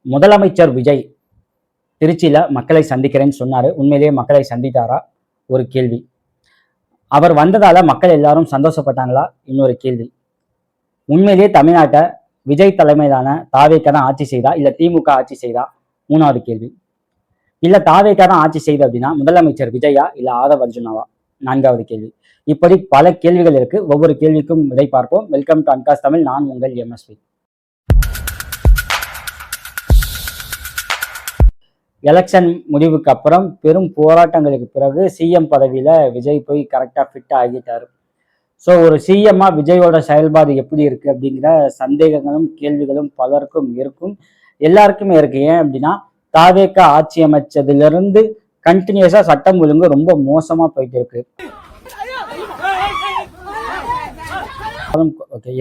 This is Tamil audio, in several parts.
முதலமைச்சர் விஜய் திருச்சியில மக்களை சந்திக்கிறேன்னு சொன்னாரு. உண்மையிலேயே மக்களை சந்தித்தாரா? ஒரு கேள்வி. அவர் வந்ததால மக்கள் எல்லாரும் சந்தோஷப்பட்டாங்களா? இன்னொரு கேள்வி. உண்மையிலேயே தமிழ்நாட்டை விஜய் தலைமையிலான தாவேக தான் ஆட்சி செய்தா இல்ல திமுக ஆட்சி செய்தா? மூணாவது கேள்வி. இல்ல தாவேக தான் ஆட்சி செய்து அப்படின்னா முதலமைச்சர் விஜயா இல்ல ஆதவ் அர்ஜுனாவா? நான்காவது கேள்வி. இப்படி பல கேள்விகள் இருக்கு. ஒவ்வொரு கேள்விக்கும் விடை பார்ப்போம். வெல்கம் டு அன்காஸ் தமிழ். நான் உங்கள் எம்எஸ்வி. எலெக்ஷன் முடிவுக்கு அப்புறம் பெரும் போராட்டங்களுக்கு பிறகு சிஎம் பதவியில விஜய் போய் கரெக்டா ஃபிட் ஆகிட்டாரு. ஸோ ஒரு சிஎம்மா விஜயோட செயல்பாடு எப்படி இருக்கு அப்படிங்கிற சந்தேகங்களும் கேள்விகளும் பலருக்கும் இருக்கும், எல்லாருக்குமே இருக்கு. ஏன் அப்படின்னா தாவேக ஆட்சி அமைச்சதிலிருந்து கண்டினியூஸா சட்டம் ஒழுங்கு ரொம்ப மோசமா போயிட்டு இருக்கு.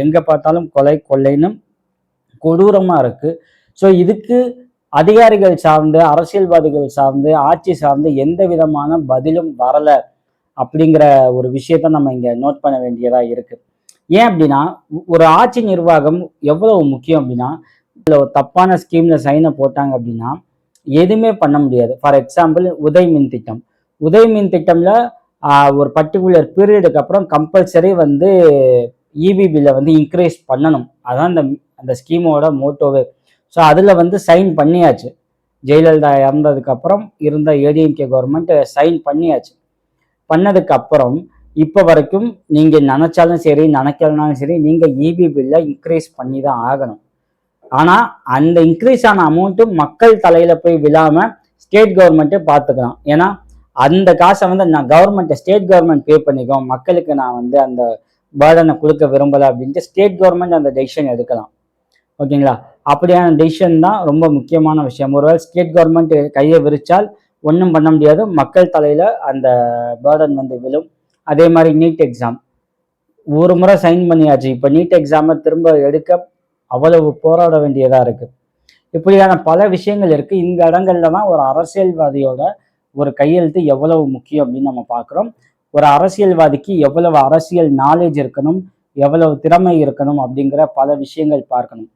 எங்க பார்த்தாலும் கொலை கொள்ளைன்னு கொடூரமா இருக்கு. ஸோ இதுக்கு அதிகாரிகள் சார்ந்து, அரசியல்வாதிகள் சார்ந்து, ஆட்சி சார்ந்து எந்த விதமான பதிலும் வரல அப்படிங்கிற ஒரு விஷயத்த நம்ம இங்க நோட் பண்ண வேண்டியதா இருக்கு. ஏன் அப்படின்னா ஒரு ஆட்சி நிர்வாகம் எவ்வளவு முக்கியம் அப்படின்னா, ஒரு தப்பான ஸ்கீம்ல சைனை போட்டாங்க அப்படின்னா எதுவுமே பண்ண முடியாது. ஃபார் எக்ஸாம்பிள் உதய் மின் திட்டம். உதய் மின் திட்டம்ல ஒரு பர்டிகுலர் பீரியடுக்கு அப்புறம் கம்பல்சரி இபி பில்லை இன்க்ரீஸ் பண்ணணும். அதான் அந்த ஸ்கீமோட மோட்டோவே. ஸோ அதில் சைன் பண்ணியாச்சு. ஜெயலலிதா இறந்ததுக்கு அப்புறம் இருந்த ஏடிஎம்கே கவர்மெண்ட் சைன் பண்ணியாச்சு. பண்ணதுக்கு அப்புறம் இப்போ வரைக்கும் நீங்க நினைச்சாலும் சரி நினைக்கலனாலும் சரி நீங்க இபி பில்லை இன்க்ரீஸ் பண்ணி தான் ஆகணும். ஆனா அந்த இன்க்ரீஸ் ஆன அமௌண்ட்டும் மக்கள் தலையில போய் விழாம ஸ்டேட் கவர்மெண்ட்டே பார்த்துக்கலாம். ஏன்னா அந்த காசை நான் கவர்மெண்ட் ஸ்டேட் கவர்மெண்ட் பே பண்ணிக்கோம், மக்களுக்கு நான் அந்த பேர்டனை கொடுக்க விரும்பலை அப்படின்ட்டு ஸ்டேட் கவர்மெண்ட் அந்த டெசிஷன் எடுக்கலாம். ஓகேங்களா? அப்படியான டெசிஷன் தான் ரொம்ப முக்கியமான விஷயம். ஒருவேளை ஸ்டேட் கவர்மெண்ட் கையை விரிச்சால் ஒன்றும் பண்ண முடியாது, மக்கள் தலையில அந்த பேர்டன் விழும். அதே மாதிரி நீட் எக்ஸாம் ஒரு முறை சைன் பண்ணியாச்சு. இப்போ நீட் எக்ஸாமை திரும்ப எடுக்க அவ்வளவு போராட வேண்டியதா இருக்கு. இப்படியான பல விஷயங்கள் இருக்கு. இந்த இடங்கள்ல தான் ஒரு அரசியல்வாதியோட ஒரு கையெழுத்து எவ்வளவு முக்கியம் அப்படின்னு நம்ம பார்க்குறோம். ஒரு அரசியல்வாதிக்கு எவ்வளவு அரசியல் நாலேஜ் இருக்கணும், எவ்வளவு திறமை இருக்கணும் அப்படிங்கிற பல விஷயங்கள் பார்க்கணும்.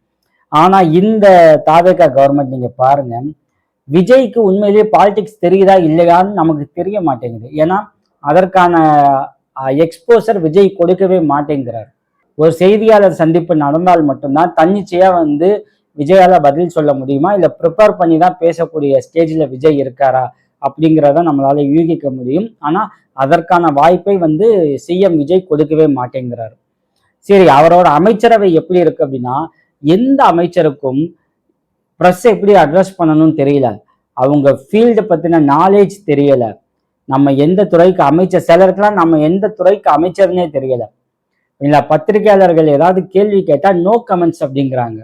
ஆனா இந்த தாவேக கவர்மெண்ட் நீங்க பாருங்க, விஜய்க்கு உண்மையிலேயே பாலிடிக்ஸ் தெரியுதா இல்லையான்னு நமக்கு தெரிய மாட்டேங்குது. ஏன்னா அதற்கான எக்ஸ்போசர் விஜய் கொடுக்கவே மாட்டேங்கிறார். ஒரு செய்தியாளர் சந்திப்பு நடந்தால் மட்டும்தான் தன்னிச்சையா விஜயால பதில் சொல்ல முடியுமா, இல்ல ப்ரிப்பேர் பண்ணி தான் பேசக்கூடிய ஸ்டேஜ்ல விஜய் இருக்காரா அப்படிங்கிறத நம்மளால யூகிக்க முடியும். ஆனா அதற்கான வாய்ப்பை சிஎம் விஜய் கொடுக்கவே மாட்டேங்கிறார். சரி, அவரோட அமைச்சரவை எப்படி இருக்கு அப்படின்னா, எந்த அமைச்சருக்கும் ப்ரெஸ் எப்படி அட்ரஸ் பண்ணணும்னு தெரியல, அவங்க ஃபீல்டு பத்தின நாலேஜ் தெரியல. நம்ம எந்த துறைக்கு அமைச்சர், சிலருக்குலாம் நம்ம எந்த துறைக்கு அமைச்சர்னே தெரியல. இல்லை, பத்திரிகையாளர்கள் ஏதாவது கேள்வி கேட்டா நோ கமெண்ட்ஸ் அப்படிங்கிறாங்க.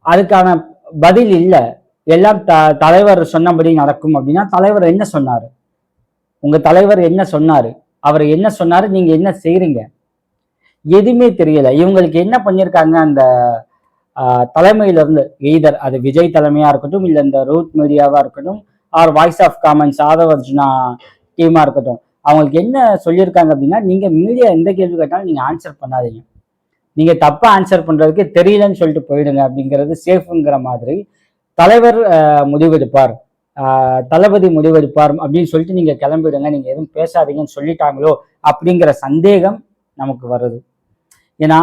அதுக்கான பதில் இல்லை. எல்லாம் தலைவர் சொன்னபடி நடக்கும் அப்படின்னா தலைவர் என்ன சொன்னாரு, உங்க தலைவர் என்ன சொன்னாரு, அவர் என்ன சொன்னாரு, நீங்க என்ன செய்றீங்க, எதுவுமே தெரியல. இவங்களுக்கு என்ன பண்ணியிருக்காங்க அந்த தலைமையில இருந்து, எய்தர் அது விஜய் தலைமையா இருக்கட்டும், இல்லை இந்த ரூட் மீடியாவா இருக்கட்டும், ஆர் வாய்ஸ் ஆஃப் காமன்ஸ் ஆதவ் அர்ஜுனா டீமா இருக்கட்டும், அவங்களுக்கு என்ன சொல்லியிருக்காங்க அப்படின்னா, நீங்க மீடியா எந்த கேள்வி கேட்டாலும் நீங்க ஆன்சர் பண்ணாதீங்க, நீங்க தப்பா ஆன்சர் பண்றதுக்கு தெரியலன்னு சொல்லிட்டு போயிடுங்க அப்படிங்கிறது சேஃப்ங்கிற மாதிரி. தலைவர் முடிவெடுப்பார், தளபதி முடிவெடுப்பார் அப்படின்னு சொல்லிட்டு நீங்க கிளம்பிடுங்க, நீங்க எதுவும் பேசாதீங்கன்னு சொல்லிட்டாங்களோ அப்படிங்கிற சந்தேகம் நமக்கு வருது. ஏன்னா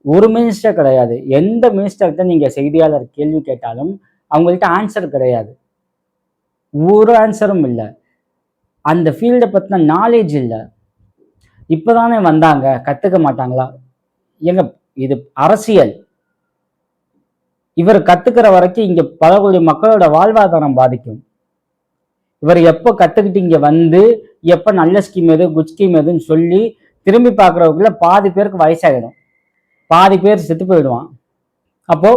ஒரு மினிஸ்டர் கிடையாது, எந்த மினிஸ்டர்கிட்ட நீங்க செய்தியாளர் கேள்வி கேட்டாலும் அவங்கள்ட்ட ஆன்சர் கிடையாது, ஒரு ஆன்சரும் இல்லை, அந்த ஃபீல்டை பத்தின நாலேஜ் இல்லை. இப்பதானே வந்தாங்க, கத்துக்க மாட்டாங்களா? எங்க இது அரசியல். இவர் கத்துக்கிற வரைக்கும் இங்க பல கோடி மக்களோட வாழ்வாதாரம் பாதிக்கும். இவர் எப்போ கத்துக்கிட்டு இங்க எப்ப நல்ல ஸ்கீம் எது குட் ஸ்கீம் எதுன்னு சொல்லி திரும்பி பார்க்குறவங்கள பாதி பேருக்கு வயசாகிடும், பாதி பேர் செத்து போயிடுவான். அப்போ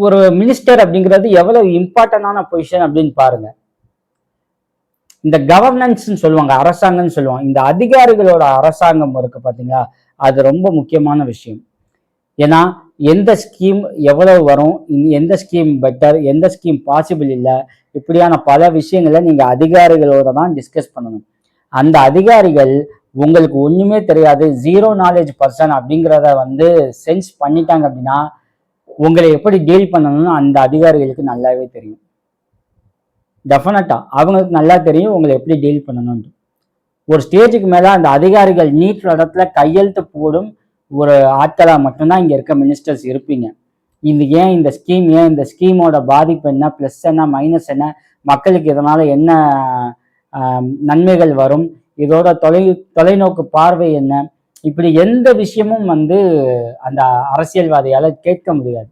ஒரு மினிஸ்டர் அப்படிங்கிறது எவ்வளவு இம்பார்ட்டன்டான பொசிஷன் அப்படின்னு பாருங்க. இந்த கவர்னன்ஸ் சொல்லுவாங்க, அரசாங்கம்னு சொல்லுவாங்க. இந்த அதிகாரிகளோட அரசாங்கம் இருக்கு பாத்தீங்களா, அது ரொம்ப முக்கியமான விஷயம். ஏன்னா எந்த ஸ்கீம் எவ்வளவு வரும், எந்த ஸ்கீம் பெட்டர், எந்த ஸ்கீம் பாசிபிள் இல்லை, இப்படியான பல விஷயங்களை நீங்க அதிகாரிகளோட தான் டிஸ்கஸ் பண்ணணும். அந்த அதிகாரிகள் உங்களுக்கு ஒண்ணுமே தெரியாது, ஜீரோ நாலேஜ் பர்சன் அப்படிங்கிறத சென்ஸ் பண்ணிட்டாங்க அப்படின்னா உங்களை எப்படி டீல் பண்ணணும்னு அந்த அதிகாரிகளுக்கு நல்லாவே தெரியும். டெஃபினட்டா அவங்களுக்கு நல்லா தெரியும் உங்களை எப்படி டீல் பண்ணணும்னு. ஒரு ஸ்டேஜுக்கு மேல அந்த அதிகாரிகள் நீட்டுற இடத்துல கையெழுத்து போடும் ஒரு ஆட்களா மட்டும்தான் இங்க இருக்க மினிஸ்டர்ஸ் இருப்பீங்க. இது ஏன் இந்த ஸ்கீம், ஏன் இந்த ஸ்கீமோட பாதிப்பு என்ன, பிளஸ் என்ன, மைனஸ் என்ன, மக்களுக்கு இதனால என்ன நன்மைகள் வரும், இதோட தொலைநோக்கு பார்வை என்ன, இப்படி எந்த விஷயமும் வந்து அந்த அரசியல்வாதியால கேட்க முடியாது.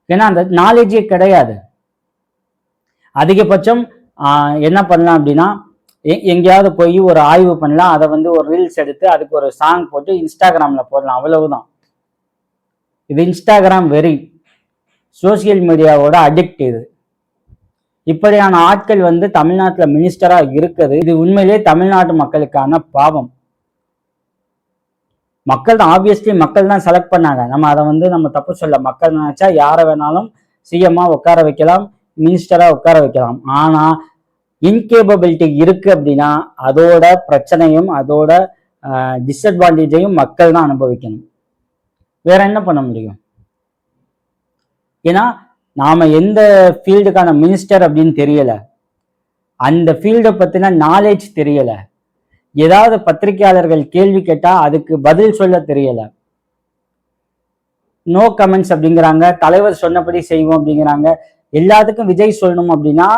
ஏன்னா அந்த நாலேஜே கிடையாது. அதிகபட்சம் என்ன பண்ணலாம் அப்படின்னா, எங்கேயாவது போய் ஒரு ஆய்வு பண்ணலாம், அதை வந்து ஒரு ரீல்ஸ் எடுத்து அதுக்கு ஒரு சாங் போட்டு இன்ஸ்டாகிராம்ல போடலாம், அவ்வளவுதான். இது இன்ஸ்டாகிராம் வெறி, சோசியல் மீடியாவோட அடிக்ட். இது இப்படியான ஆட்கள் வந்து தமிழ்நாட்டில் மினிஸ்டரா இருக்குது. இது உண்மையிலே தமிழ்நாட்டு மக்களுக்கான பாவம். மக்கள் தான், ஆப்வியஸ்லி மக்கள் தான் செலக்ட் பண்ணாங்க. நம்ம அதை வந்து நம்ம தப்பு சொல்ல. மக்கள் நினைச்சா யாரை வேணாலும் சிஎம்மா உட்கார வைக்கலாம், மினிஸ்டரா உட்கார வைக்கலாம். ஆனா இன்கேபபிலிட்டி இருக்கு அப்படின்னா அதோட பிரச்சனையும் அதோட டிஸ்அட்வான்டேஜையும் மக்கள் தான் அனுபவிக்கணும். வேற என்ன பண்ண முடியும்? ஏன்னா நாம எந்த ஃபீல்டுக்கான மினிஸ்டர் அப்படின்னு தெரியல, அந்த ஃபீல்டை பத்தின நாலேஜ் தெரியல, ஏதாவது பத்திரிகையாளர்கள் கேள்வி கேட்டா அதுக்கு பதில் சொல்ல தெரியல, நோ கமெண்ட்ஸ் அப்படிங்கிறாங்க, தலைவர் சொன்னபடி செய்வோம் அப்படிங்கிறாங்க. எல்லாத்துக்கும் விஜய் சொல்லணும் அப்படின்னா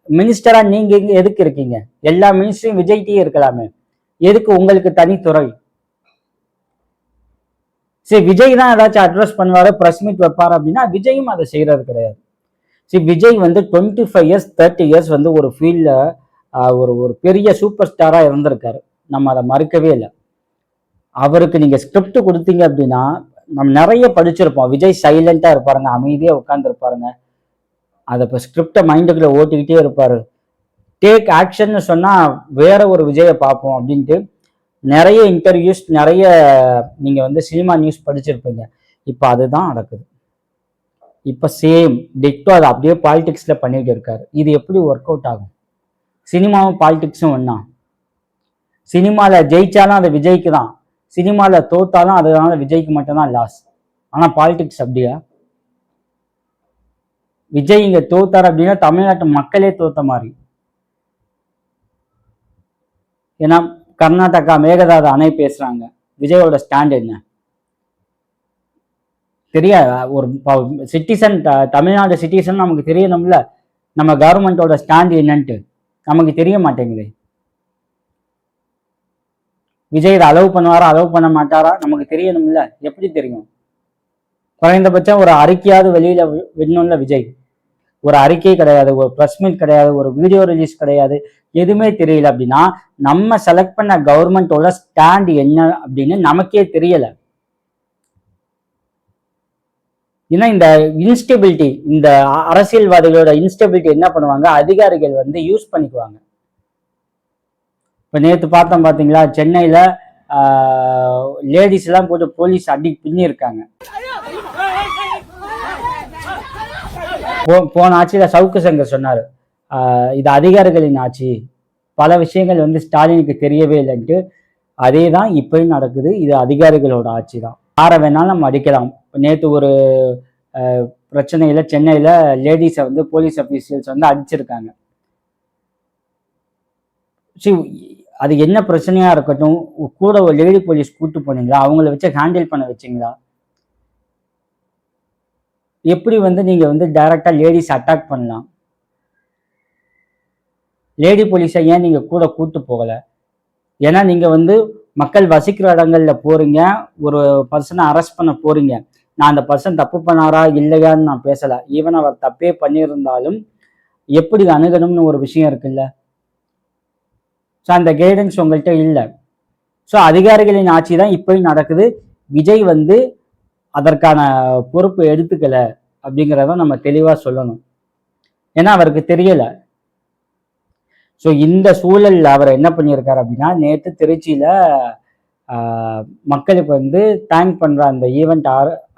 மினிஸ்டரா நீங்க எதுக்கு இருக்கீங்க? எல்லா மினிஸ்டரும் விஜய்கிட்டயே இருக்கலாமே, எதுக்கு உங்களுக்கு தனித்துறை? சரி, விஜய் தான் ஏதாச்சும் அட்ரஸ் பண்ணுவாரு, பிரஸ் மீட் வைப்பாரு அப்படின்னா விஜயும் அதை செய்யறது கிடையாது. சரி, விஜய் வந்து 25 இயர்ஸ் 30 இயர்ஸ் வந்து ஒரு ஃபீல்ட்ல ஒரு பெரிய சூப்பர் ஸ்டாரா இருந்திருக்காரு. நம்ம அதை மறுக்கவே இல்லை. அவருக்கு நீங்க ஸ்கிரிப்ட் கொடுத்தீங்க அப்படின்னா நம்ம நிறைய படிச்சிருப்போம். விஜய் சைலண்டா இருப்பாருங்க, அமைதியா உட்கார்ந்து இருப்பாருங்க. அதை இப்போ ஸ்கிரிப்டை மைண்டுக்குள்ள ஓட்டிக்கிட்டே இருப்பாரு. டேக் ஆக்ஷன்னு சொன்னா வேற ஒரு விஜயை பார்ப்போம் அப்படின்ட்டு நிறைய இன்டர்வியூஸ், நிறைய நீங்க வந்து சினிமா நியூஸ் படிச்சிருப்பீங்க. இப்போ அதுதான் நடக்குது. இப்போ சேம் டிக்டோ அதை அப்படியே பாலிடிக்ஸ்ல பண்ணிட்டு இருக்காரு. இது எப்படி ஒர்க் அவுட் ஆகும்? சினிமாவும் பாலிடிக்ஸும் ஒண்ணா? சினிமால ஜெயிச்சாலும் அது விஜய்க்கு தான், சினிமால தோத்தாலும் அதனால விஜய்க்கு மட்டும்தான் லாஸ். ஆனா பாலிடிக்ஸ் அப்படியா? விஜய் இங்க தோத்தார் அப்படின்னா தமிழ்நாட்டு மக்களே தோத்த மாதிரி. ஏன்னா கர்நாடகா மேகதாது அணை பேசுறாங்க, விஜயோட ஸ்டாண்ட் என்ன தெரியாது. ஒரு சிட்டிசன், தமிழ்நாடு சிட்டிசன் நமக்கு தெரியணும்ல, நம்ம கவர்மெண்டோட ஸ்டாண்ட் என்னன்ட்டு நமக்கு தெரிய மாட்டேங்குது. விஜய் இதை அலோவ் பண்ணுவாரா அலோவ் பண்ண மாட்டாரா நமக்கு தெரியணும்ல, எப்படி தெரியும்? குறைந்தபட்சம் ஒரு அறிக்கையாவது வெளியில விடணும்ல. விஜய் ஒரு அறிக்கை கிடையாது, ஒரு ப்ரெஸ் மீட் கிடையாது, ஒரு வீடியோ ரிலீஸ் கிடையாது, எதுவுமே தெரியல அப்படின்னா நம்ம செலக்ட் பண்ண கவர்மெண்டோட ஸ்டாண்ட் என்ன அப்படின்னு நமக்கே தெரியல. ஏன்னா இந்த இன்ஸ்டெபிலிட்டி, இந்த அரசியல்வாதிகளோட இன்ஸ்டெபிலிட்டி என்ன பண்ணுவாங்க, அதிகாரிகள் வந்து யூஸ் பண்ணிக்குவாங்க. இப்போ நேற்று பார்த்தோம் பார்த்தீங்களா, சென்னையில லேடிஸ் எல்லாம் போட்டு போலீஸ் அடி பின்னிருக்காங்க. போன ஆட்சியில சவுக்கு சங்கர் சொன்னாரு, இது அதிகாரிகளின் ஆட்சி, பல விஷயங்கள் வந்து ஸ்டாலினுக்கு தெரியவே இல்லைன்ட்டு. அதே தான் இப்பயும் நடக்குது, இது அதிகாரிகளோட ஆட்சி தான். யாரை வேணாலும் நம்ம அடிக்கலாம். நேற்று ஒரு பிரச்சனையில சென்னையில லேடிஸை வந்து போலீஸ் அபிஷியல்ஸ் வந்து அடிச்சிருக்காங்க. அது என்ன பிரச்சனையா இருக்கட்டும், கூட ஒரு லேடி போலீஸ் கூட்டு போனீங்களா, அவங்கள வச்சு ஹேண்டில் பண்ண வச்சிங்களா? எப்படி வந்து நீங்க வந்து டைரக்டா லேடிஸ் அட்டாக் பண்ணலாம்? லேடி போலீஸை ஏன் நீங்க கூட கூட்டு போகல? ஏன்னா நீங்க வந்து மக்கள் வசிக்கிற இடங்கள்ல போறீங்க, ஒரு பர்சனை அரெஸ்ட் பண்ண போறீங்க. நான் அந்த பர்சன் தப்பு பண்ணாரா இல்லையான்னு நான் பேசல. ஈவன் அவர் தப்பே பண்ணியிருந்தாலும் எப்படி அணுகணும்னு ஒரு விஷயம் இருக்குல்ல. ஸோ அந்த கைடன்ஸ் உங்கள்கிட்ட இல்லை. ஸோ அதிகாரிகளின் ஆட்சி தான் இப்பயும் நடக்குது. விஜய் வந்து அதற்கான பொறுப்பு எடுத்துக்கல அப்படிங்கிறத நம்ம தெளிவாக சொல்லணும். ஏன்னா அவருக்கு தெரியல. ஸோ இந்த சூழலில் அவர் என்ன பண்ணியிருக்காரு அப்படின்னா, நேற்று திருச்சியில் மக்களுக்கு வந்து தேங்க் பண்ணுற அந்த ஈவெண்ட்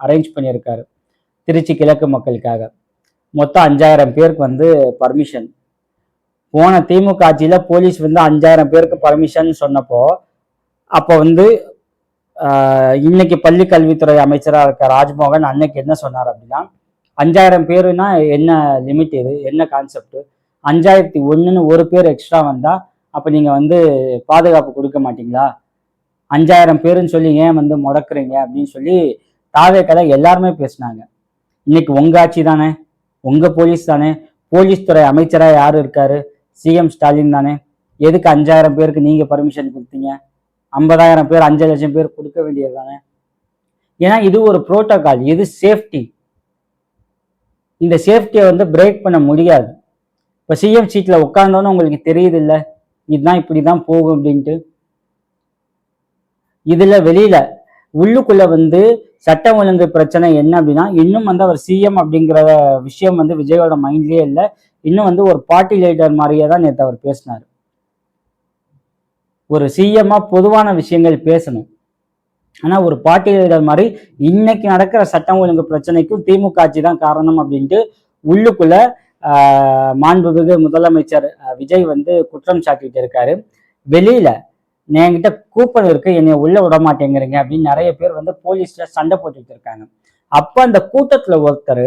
அரேஞ்ச் பண்ணியிருக்காரு திருச்சி கிழக்கு மக்களுக்காக. மொத்தம் 5000 பேருக்கு வந்து பர்மிஷன். போன திமுக ஆட்சியில் போலீஸ் வந்து 5000 பேருக்கு பர்மிஷன் சொன்னப்போ அப்போ வந்து இன்னைக்கு பள்ளி கல்வித்துறை அமைச்சராக இருக்க ராஜ்மோகன் அன்னைக்கு என்ன சொன்னார் அப்படின்னா, 5000 பேருனா என்ன லிமிட், இது என்ன கான்செப்ட்? 5001ன்னு ஒரு பேர் எக்ஸ்ட்ரா வந்தா அப்ப நீங்க வந்து பாதுகாப்பு கொடுக்க மாட்டீங்களா? 5000 பேருன்னு சொல்லி ஏன் வந்து முடக்குறீங்க அப்படின்னு சொல்லி தாவேக்கால எல்லாருமே பேசினாங்க. இன்னைக்கு உங்க ஆட்சி தானே, உங்க போலீஸ் தானே, போலீஸ் துறை அமைச்சரா யாரு இருக்காரு? சிஎம் ஸ்டாலின் தானே. எதுக்கு 5000 பேருக்கு நீங்க பர்மிஷன் கொடுத்தீங்க? 50,000 பேர் 5,00,000 பேர் கொடுக்க வேண்டியது தானே. ஏன்னா இது ஒரு புரோட்டோகால், இது சேஃப்டி. இந்த சேஃப்டியை வந்து பிரேக் பண்ண முடியாது. இப்ப சிஎம் சீட்ல உட்கார்ந்தோன்னு உங்களுக்கு தெரியுது இல்ல, இதுதான் இப்படிதான் போகும் அப்படின்ட்டு. இதுல வெளியில உள்ளுக்குள்ள வந்து சட்டம் ஒழுங்கு பிரச்சனை என்ன அப்படின்னா, இன்னும் வந்து அவர் சிஎம் அப்படிங்கிற விஷயம் வந்து விஜயோட மைண்ட்லயே இல்லை. இன்னும் வந்து ஒரு பார்ட்டி லீடர் மாதிரியே தான் நேற்று அவர் பேசினார். ஒரு சிஎம்மா பொதுவான விஷயங்கள் பேசணும். ஆனா ஒரு பார்ட்டி லீடர் மாதிரி இன்னைக்கு நடக்கிற சட்டம் ஒழுங்கு பிரச்சனைக்கும் திமுக ஆட்சி தான் காரணம் அப்படின்ட்டு உள்ளுக்குள்ள மாண்புமிகு முதலமைச்சர் விஜய் வந்து குற்றம் சாட்டிட்டு இருக்காரு. வெளியில என்கிட்ட கூப்பன் இருக்கு, என்னை உள்ள விட மாட்டேங்கிறீங்க அப்படின்னு நிறைய பேர் வந்து போலீஸ்ல சண்டை போட்டுட்டு இருக்காங்க. அப்ப அந்த கூட்டத்துல ஒருத்தர்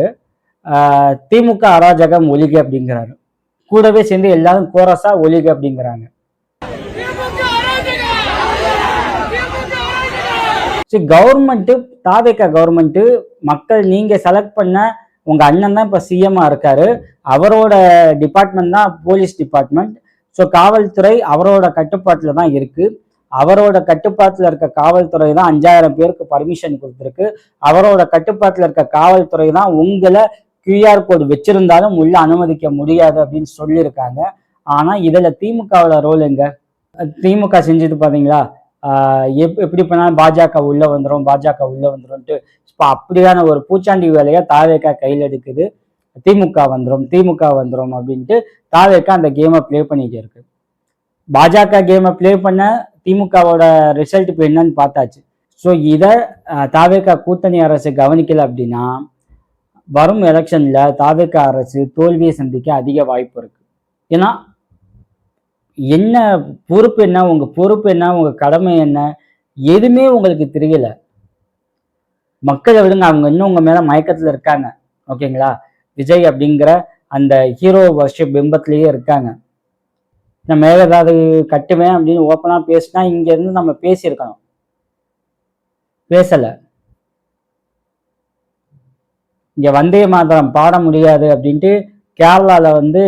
திமுக அராஜகம் ஒழிக அப்படிங்கிறாரு. கூடவே சேர்ந்து எல்லாரும் கோரஸா ஒழிக அப்படிங்கிறாங்க. கவர்மெண்ட், தாவேகா கவர்மெண்ட், மக்கள் நீங்க செலக்ட் பண்ண உங்க அண்ணன் தான் இப்ப சிஎம்மா இருக்காரு. அவரோட டிபார்ட்மெண்ட் தான் போலீஸ் டிபார்ட்மெண்ட். ஸோ காவல்துறை அவரோட கட்டுப்பாட்டுல தான் இருக்கு. அவரோட கட்டுப்பாட்டுல இருக்க காவல்துறை தான் 5000 பேருக்கு பர்மிஷன் கொடுத்துருக்கு. அவரோட கட்டுப்பாட்டுல இருக்க காவல்துறை தான் உங்களை கியூஆர் கோடு வச்சிருந்தாலும் உள்ள அனுமதிக்க முடியாது அப்படின்னு சொல்லியிருக்காங்க. ஆனா இதுல திமுகவோட ரோல் எங்க? திமுக செஞ்சது பாத்தீங்களா? எப்படி பண்ணாலும் பாஜக உள்ள வந்துரும்ட்டு இப்போ அப்படியான ஒரு பூச்சாண்டி வேலையை தாவேக்கா கையில் எடுக்குது. திமுக வந்துரும் அப்படின்ட்டு தாவேக்கா அந்த கேமை பிளே பண்ணிட்டு இருக்கு. பாஜக கேமை பிளே பண்ண திமுகவோட ரிசல்ட் இப்போ என்னன்னு பார்த்தாச்சு. ஸோ இதை தாவேக்கா கூட்டணி அரசு கவனிக்கல அப்படின்னா வரும் எலெக்ஷன்ல தாவேக்கா அரசு தோல்வியை சந்திக்க அதிக வாய்ப்பு இருக்கு. ஏன்னா என்ன பொறுப்பு என்ன, உங்க பொறுப்பு என்ன, உங்க கடமை என்ன, எதுவுமே உங்களுக்கு தெரியல. மக்களை விடுங்க, அவங்க இன்னும் உங்க மேல மயக்கத்துல இருக்காங்க. ஓகேங்களா? விஜய் அப்படிங்கிற அந்த ஹீரோ வருஷ பிம்பத்திலேயே இருக்காங்க. நான் மேல ஏதாவது கட்டுவேன் அப்படின்னு ஓப்பனா பேசினா இங்க இருந்து நம்ம பேசியிருக்கணும், பேசல. இங்க வந்தே மாதரம் பாட முடியாது அப்படின்ட்டு கேரளால வந்து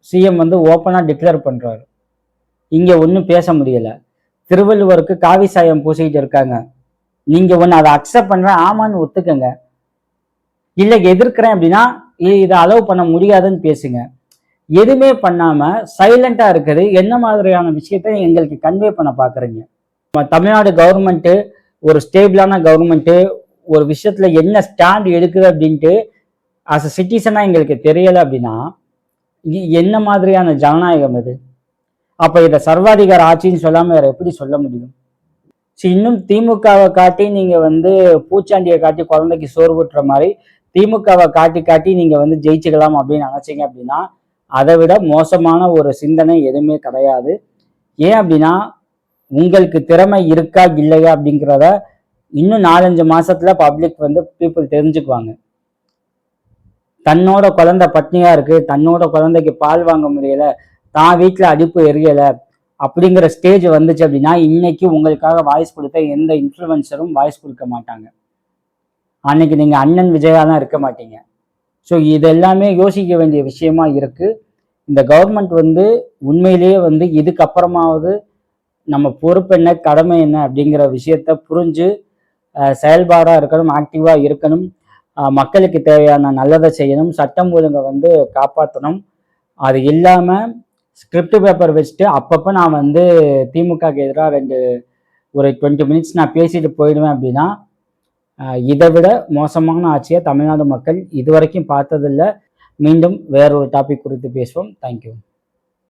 சிஎம் வந்து ஓப்பனா டிக்ளேர் பண்றாரு. இங்க ஒன்றும் பேச முடியல. திருவள்ளுவருக்கு காவி சாயம் பூசிக்கிட்டு இருக்காங்க. நீங்க ஒன்று அதை அக்செப்ட் பண்ற ஆமான்னு ஒத்துக்கங்க, இல்லை எதிர்க்கிறேன் அப்படின்னா இதை அலோவ் பண்ண முடியாதுன்னு பேசுங்க. எதுவுமே பண்ணாம சைலண்டா இருக்குது என்ன மாதிரியான விஷயத்த எங்களுக்கு கன்வே பண்ண பாக்குறீங்க? தமிழ்நாடு கவர்மெண்ட் ஒரு ஸ்டேபிளான கவர்மெண்ட், ஒரு விஷயத்துல என்ன ஸ்டாண்ட் எடுக்குது அப்படின்ட்டு அஸ் அ சிட்டிசனா எங்களுக்கு தெரியல அப்படின்னா என்ன மாதிரியான ஜனநாயகம் இது? அப்ப இதை சர்வாதிகார ஆட்சின்னு சொல்லாம வேற எப்படி சொல்ல முடியும்? இன்னும் திமுகவை காட்டி நீங்க வந்து பூச்சாண்டியை காட்டி குழந்தைக்கு சோறு ஊட்டுற மாதிரி திமுகவை காட்டி காட்டி நீங்க வந்து ஜெயிச்சுக்கலாம் அப்படின்னு நினைச்சீங்க அப்படின்னா அதை விட மோசமான ஒரு சிந்தனை எதுவுமே கிடையாது. ஏன் அப்படின்னா உங்களுக்கு திறமை இருக்கா இல்லையா அப்படிங்கிறத இன்னும் 4-5 மாசத்துல பப்ளிக் வந்து பீப்புள் தெரிஞ்சுக்குவாங்க. தன்னோட குழந்தை பட்னியா இருக்கு, தன்னோட குழந்தைக்கு பால் வாங்க முடியல, தான் வீட்டுல அடுப்பு எரியல அப்படிங்கிற ஸ்டேஜ் வந்துச்சு அப்படின்னா இன்னைக்கு உங்களுக்காக வாய்ஸ் கொடுத்த எந்த இன்ஃப்ளூயன்சரும் வாய்ஸ் கொடுக்க மாட்டாங்க. அன்னைக்கு நீங்க அண்ணன் விஜயா தான் இருக்க மாட்டீங்க. ஸோ இதெல்லாமே யோசிக்க வேண்டிய விஷயமா இருக்கு. இந்த கவர்மெண்ட் வந்து உண்மையிலேயே வந்து இதுக்கப்புறமாவது நம்ம பொறுப்பு என்ன, கடமை என்ன அப்படிங்கிற விஷயத்த புரிஞ்சு செயல்பாடா இருக்கணும், ஆக்டிவா இருக்கணும், மக்களுக்கு தேவையான நல்லதை செய்யணும், சட்டம் ஒழுங்கை வந்து காப்பாற்றணும். அது இல்லாம ஸ்கிரிப்ட் பேப்பர் வச்சுட்டு அப்பப்போ நான் வந்து திமுகக்கு எதிராக ஒரு 20 மினிட்ஸ் நான் பேசிட்டு போயிடுவேன் அப்படின்னா இதை விட மோசமான ஆட்சியை தமிழ்நாடு மக்கள் இதுவரைக்கும் பார்த்ததில்லை. மீண்டும் வேறொரு டாபிக் குறித்து பேசுவோம். தேங்க்யூ.